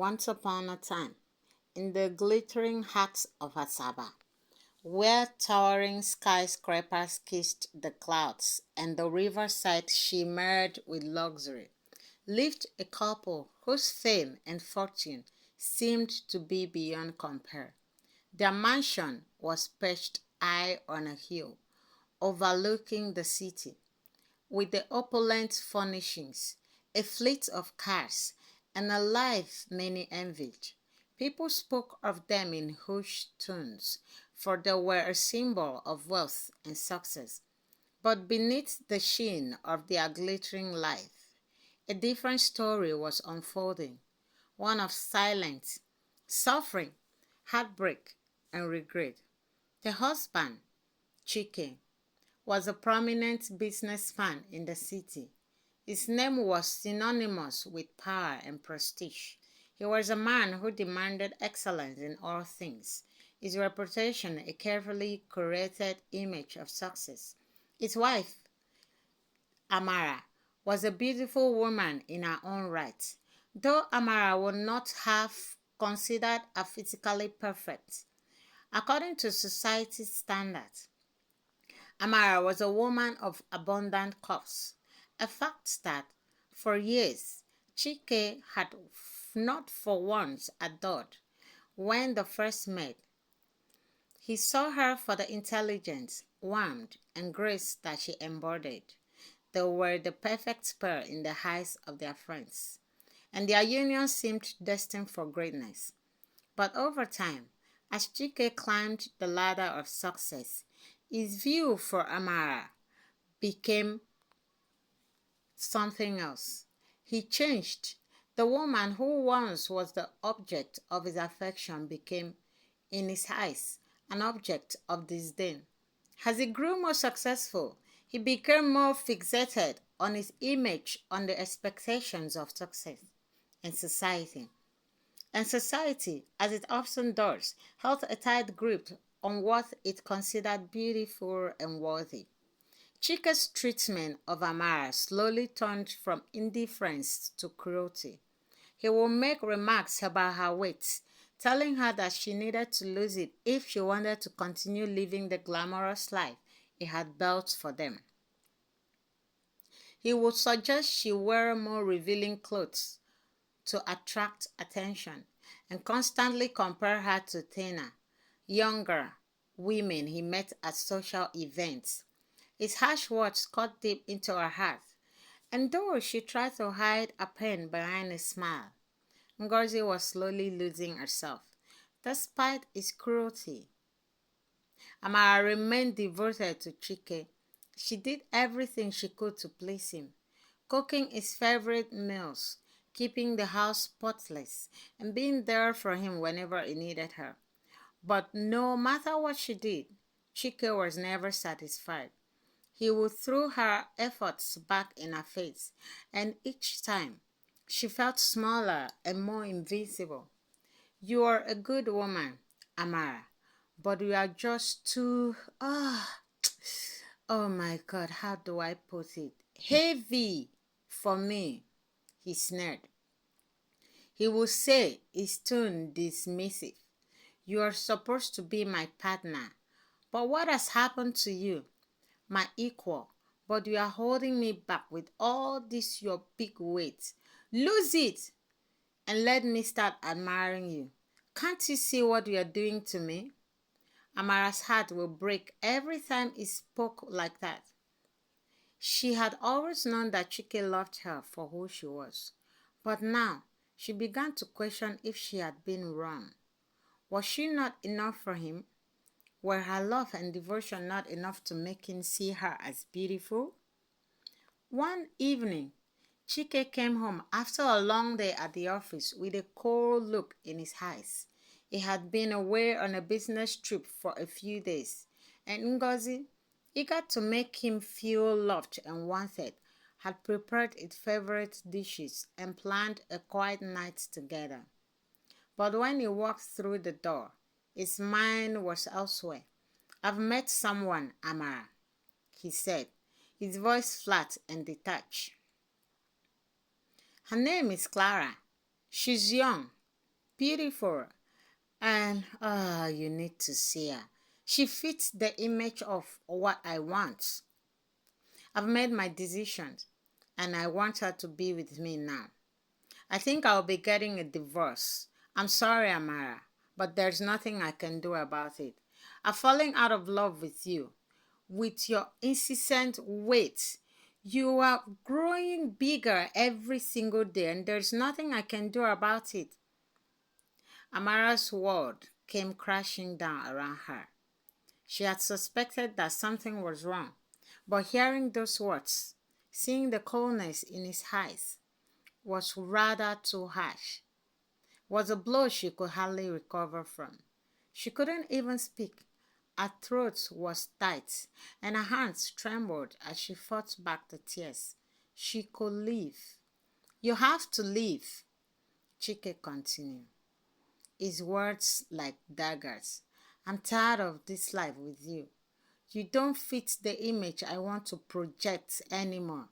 Once upon a time, in the glittering heart of Asaba, where towering skyscrapers kissed the clouds and the riverside shimmered with luxury, lived a couple whose fame and fortune seemed to be beyond compare. Their mansion was perched high on a hill, overlooking the city, with the opulent furnishings, a fleet of cars, and a life many envied. People spoke of them in hushed tones, for they were a symbol of wealth and success. But beneath the sheen of their glittering life, a different story was unfolding, one of silence, suffering, heartbreak, and regret. The husband, Chike, was a prominent businessman in the city. His name was synonymous with power and prestige. He was a man who demanded excellence in all things, his reputation a carefully curated image of success. His wife, Amara, was a beautiful woman in her own right, though Amara would not have considered her physically perfect. According to society's standards, Amara was a woman of abundant curves, a fact that, for years, Chike had not for once adored. When they first met, he saw her for the intelligence, warmth, and grace that she embodied. They were the perfect pair in the eyes of their friends, and their union seemed destined for greatness. But over time, as Chike climbed the ladder of success, his view for Amara became something else. He changed. The woman who once was the object of his affection became, in his eyes, an object of disdain. As he grew more successful, he became more fixated on his image, on the expectations of success in society. And society, as it often does, held a tight grip on what it considered beautiful and worthy. Chika's treatment of Amara slowly turned from indifference to cruelty. He would make remarks about her weight, telling her that she needed to lose it if she wanted to continue living the glamorous life he had built for them. He would suggest she wear more revealing clothes to attract attention and constantly compare her to thinner, younger women he met at social events. His harsh words cut deep into her heart, and though she tried to hide a pain behind a smile, Ngozi was slowly losing herself. Despite his cruelty, Amara remained devoted to Chike. She did everything she could to please him, cooking his favorite meals, keeping the house spotless, and being there for him whenever he needed her. But no matter what she did, Chike was never satisfied. He would throw her efforts back in her face, and each time she felt smaller and more invisible. You are a good woman, Amara, but you are just too, oh my God, how do I put it? Heavy for me, he sneered. He would say, his tone dismissive, you are supposed to be my partner, but what has happened to you? My equal, but you are holding me back with all this your big weight. Lose it and let me start admiring you. Can't you see what you are doing to me? Amara's heart will break every time he spoke like that. She had always known that Chike loved her for who she was, but now she began to question if she had been wrong. Was she not enough for him? Were her love and devotion not enough to make him see her as beautiful? One evening, Chike came home after a long day at the office with a cold look in his eyes. He had been away on a business trip for a few days, and Ngozi, eager to make him feel loved and wanted, had prepared his favorite dishes and planned a quiet night together. But when he walked through the door, his mind was elsewhere. I've met someone, Amara, he said, his voice flat and detached. Her name is Clara. She's young, beautiful. And you need to see her. She fits the image of what I want. I've made my decisions and I want her to be with me now. I think I'll be getting a divorce. I'm sorry, Amara, but there's nothing I can do about it. I'm falling out of love with you. With your incessant weight, you are growing bigger every single day, and there's nothing I can do about it. Amara's world came crashing down around her. She had suspected that something was wrong, but hearing those words, seeing the coldness in his eyes, was rather too harsh. Was a blow she could hardly recover from. She couldn't even speak. Her throat was tight, and her hands trembled as she fought back the tears. She could leave. You have to leave, Chike continued, his words like daggers. I'm tired of this life with you. You don't fit the image I want to project anymore.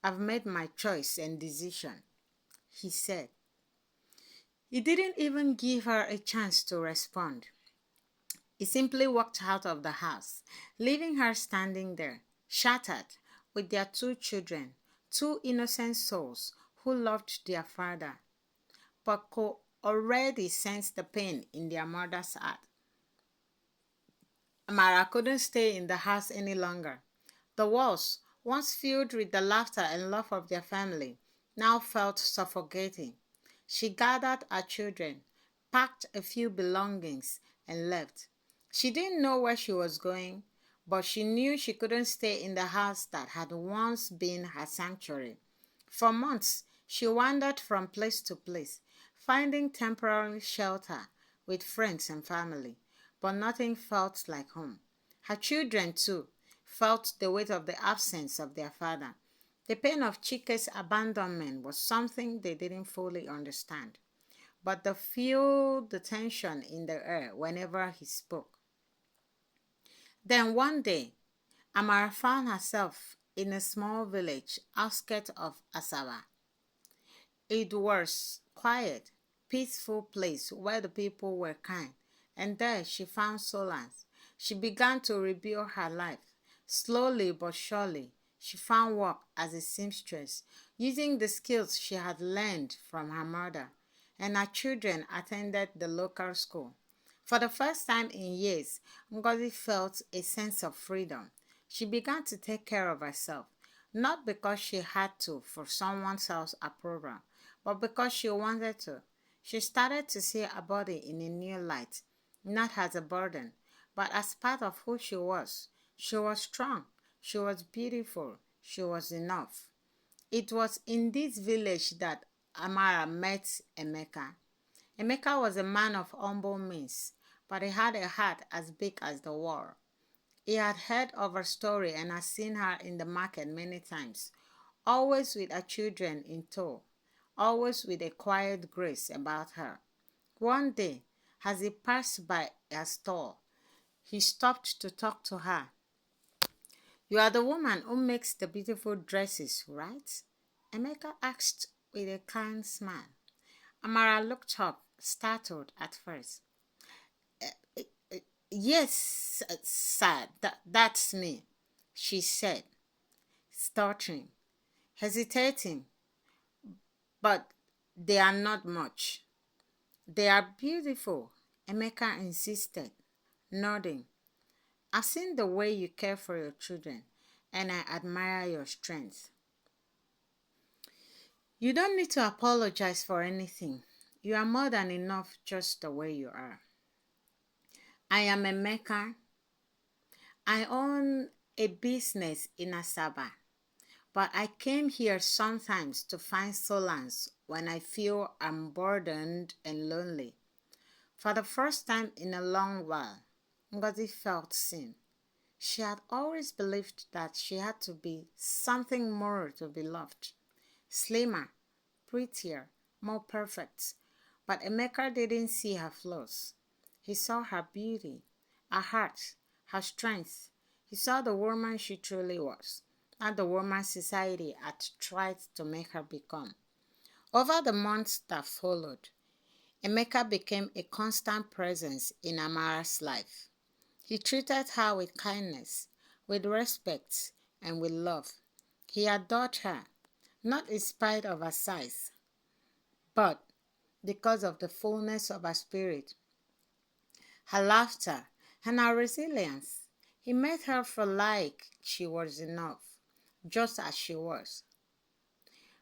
I've made my choice and decision, he said. He didn't even give her a chance to respond. He simply walked out of the house, leaving her standing there, shattered, with their two children, two innocent souls who loved their father, but could already sense the pain in their mother's heart. Amara couldn't stay in the house any longer. The walls, once filled with the laughter and love of their family, now felt suffocating. She gathered her children, packed a few belongings, and left. She didn't know where she was going, but she knew she couldn't stay in the house that had once been her sanctuary. For months, she wandered from place to place, finding temporary shelter with friends and family, but nothing felt like home. Her children, too, felt the weight of the absence of their father. The pain of Chike's abandonment was something they didn't fully understand, but they felt the tension in the air whenever he spoke. Then one day, Amara found herself in a small village outskirts of Asaba. It was quiet, peaceful place where the people were kind, and there she found solace. She began to rebuild her life. Slowly but surely, she found work as a seamstress, using the skills she had learned from her mother, and her children attended the local school. For the first time in years, Ngozi felt a sense of freedom. She began to take care of herself, not because she had to for someone else's approval, but because she wanted to. She started to see her body in a new light, not as a burden, but as part of who she was. She was strong, she was beautiful, she was enough. It was in this village that Amara met Emeka. Emeka was a man of humble means, but he had a heart as big as the world. He had heard of her story and had seen her in the market many times, always with her children in tow, always with a quiet grace about her. One day, as he passed by her stall, he stopped to talk to her. You are the woman who makes the beautiful dresses, right? Emeka asked with a kind smile. Amara looked up, startled at first. Yes, sir, that's me, she said, stuttering, hesitating, but they are not much. They are beautiful, Emeka insisted, nodding. I've seen the way you care for your children, and I admire your strength. You don't need to apologize for anything. You are more than enough just the way you are. I am Emeka. I own a business in Asaba, but I came here sometimes to find solace when I feel I'm burdened and lonely. For the first time in a long while, Ngozi felt seen. She had always believed that she had to be something more to be loved. Slimmer, prettier, more perfect. But Emeka didn't see her flaws. He saw her beauty, her heart, her strength. He saw the woman she truly was, not the woman society had tried to make her become. Over the months that followed, Emeka became a constant presence in Amara's life. He treated her with kindness, with respect, and with love. He adored her, not in spite of her size, but because of the fullness of her spirit, her laughter, and her resilience. He made her feel like she was enough, just as she was.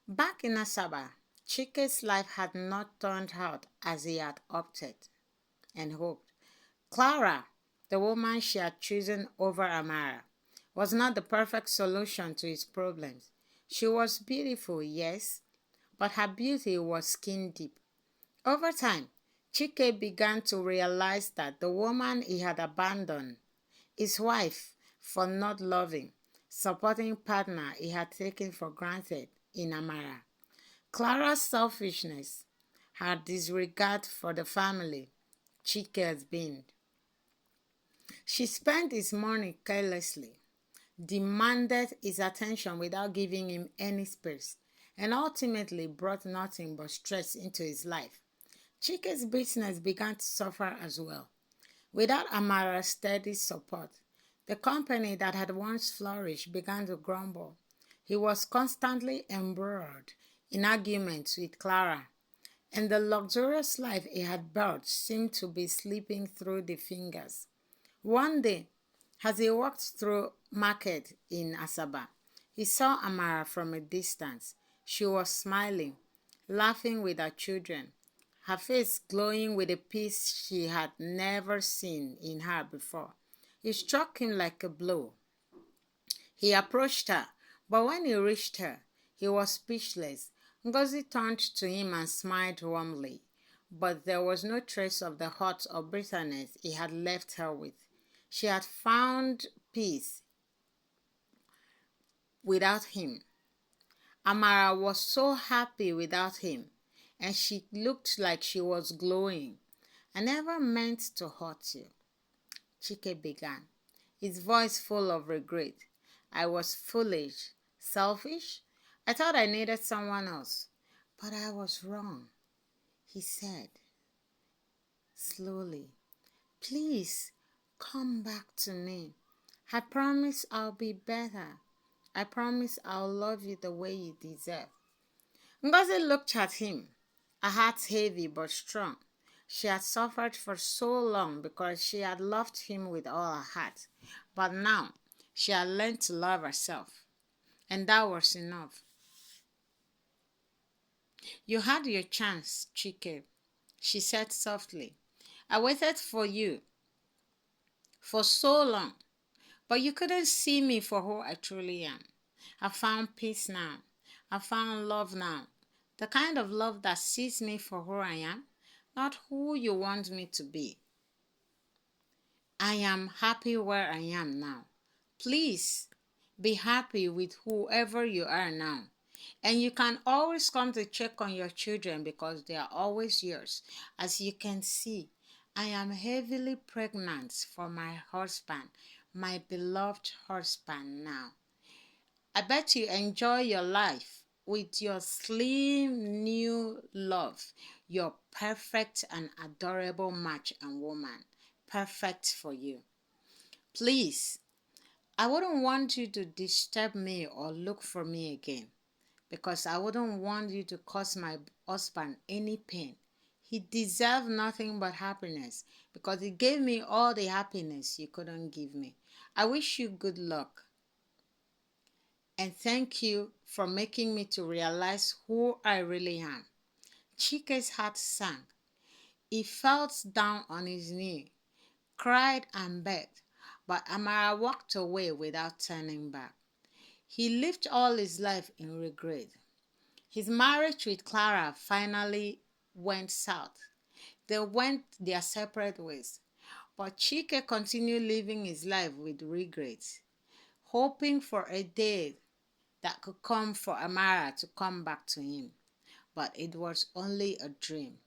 Back in Asaba, Chike's life had not turned out as he had opted and hoped. Clara, the woman she had chosen over Amara, was not the perfect solution to his problems. She was beautiful, yes, but her beauty was skin deep. Over time, Chike began to realize that the woman he had abandoned, his wife, for not loving, supporting partner he had taken for granted in Amara. Clara's selfishness, her disregard for the family Chike has been. She spent his money carelessly, demanded his attention without giving him any space, and ultimately brought nothing but stress into his life. Chike's business began to suffer as well. Without Amara's steady support, the company that had once flourished began to grumble. He was constantly embroiled in arguments with Clara, and the luxurious life he had built seemed to be slipping through the fingers. One day, as he walked through market in Asaba, he saw Amara from a distance. She was smiling, laughing with her children, her face glowing with a peace she had never seen in her before. It struck him like a blow. He approached her, but when he reached her, he was speechless. Ngozi turned to him and smiled warmly, but there was no trace of the hurt or bitterness he had left her with. She had found peace without him. Amara was so happy without him, and she looked like she was glowing. I never meant to hurt you, Chike began, his voice full of regret. I was foolish, selfish. I thought I needed someone else, but I was wrong, he said slowly. Please, come back to me. I promise I'll be better. I promise I'll love you the way you deserve. Ngozi looked at him, her heart heavy but strong. She had suffered for so long because she had loved him with all her heart. But now, she had learned to love herself. And that was enough. You had your chance, Chike, she said softly. I waited for you for so long, but you couldn't see me for who I truly am. I found peace now. I found love now. The kind of love that sees me for who I am, not who you want me to be. I am happy where I am now. Please be happy with whoever you are now. And you can always come to check on your children because they are always yours. As you can see, I am heavily pregnant for my husband, my beloved husband now. I bet you enjoy your life with your slim new love, your perfect and adorable match and woman, perfect for you. Please, I wouldn't want you to disturb me or look for me again because I wouldn't want you to cause my husband any pain. He deserved nothing but happiness because he gave me all the happiness you couldn't give me. I wish you good luck. And thank you for making me to realize who I really am. Chike's heart sank. He felt down on his knee, cried and begged, but Amara walked away without turning back. He lived all his life in regret. His marriage with Clara finally went south. They went their separate ways, but Chike continued living his life with regrets, hoping for a day that could come for Amara to come back to him. But it was only a dream.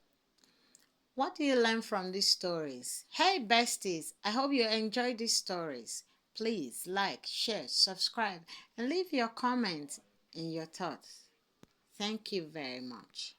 What do you learn from these stories? Hey besties, I hope you enjoyed these stories. Please like, share, subscribe, and leave your comments and your thoughts. Thank you very much.